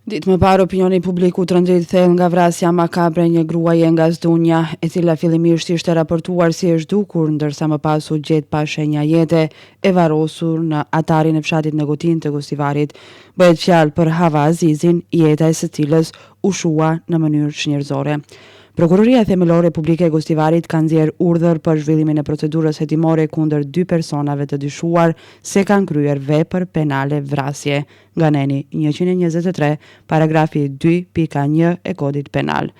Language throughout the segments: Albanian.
Ditë më parë, opinioni publik u trëndrit thellë nga vrasja makabre një gruaje nga Zdunja, e cila fillimisht ishte raportuar si e zhdukur, ndërsa më pas u gjet pa shenja jete, e varrosur në atarin e fshatit Negotin të Gostivarit. Bëhet fjalë për Hava Azizin, jeta e së cilës u shua në mënyrë çnjerëzore. Prokuroria Themelore Publike e Gostivarit ka nxjerrë urdhër për zhvillimin e procedurës hetimore kundër 2 personave të dyshuar se kanë kryer vepër penale vrasje nga neni 123, paragrafi 2.1 e kodit penal.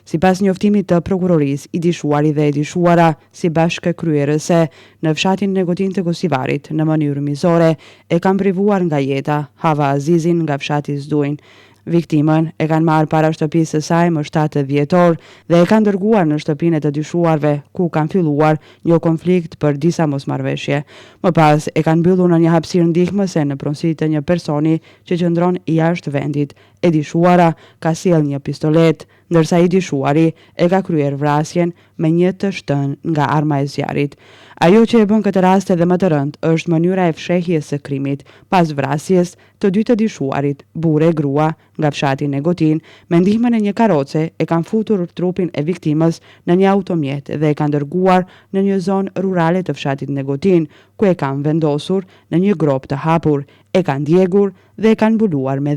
Sipas njoftimit të prokurorisë, i dyshuari dhe e dyshuara si bashkëkryerëse në fshatin Negotin të Gostivarit në mënyrë mizore e kanë privuar nga jeta Hava Azizin nga fshati Zdujnë. Viktimën e kanë marrë para shtëpisë së saj më 7 vjetor dhe e kanë dërguar në shtëpinë e të dyshuarve, ku kanë filluar një konflikt për disa mosmarrveshje. Më pas e kanë mbyllur në një hapësirë ndihmëse në pronësi të një personi që qëndron jashtë vendit. E dyshuara ka sjellë një pistolet, ndërsa i dyshuari e ka kryer vrasjen me një të shtënë nga arma e zjarrit. Ajo që e bën këtë rast edhe më të rëndë është mënyra e fshehjes së krimit. Pas vrasjes të dy të dyshuarit, burë e grua, nga fshati Negotin, me ndihmën e një karoce e kanë futur trupin e viktimës në një automjet dhe e kanë dërguar në një zonë rurale të fshatit Negotin, ku e kanë vendosur në një grop të hapur, e kanë djegur dhe e kanë mbuluar me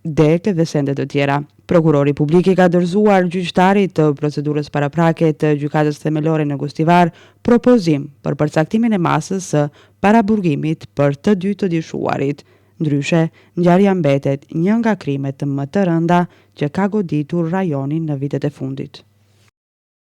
dekë dhe sende të tjera. Prokurori publik i ka dorëzuar gjyqtarit të procedurës paraprake të gjykatës themelore në Gostivar propozim për përcaktimin e masës së paraburgimit për të dy të dyshuarit. Ndryshe, ngjarja mbetet një nga krimet më të rënda që ka goditur rajonin në vitet e fundit.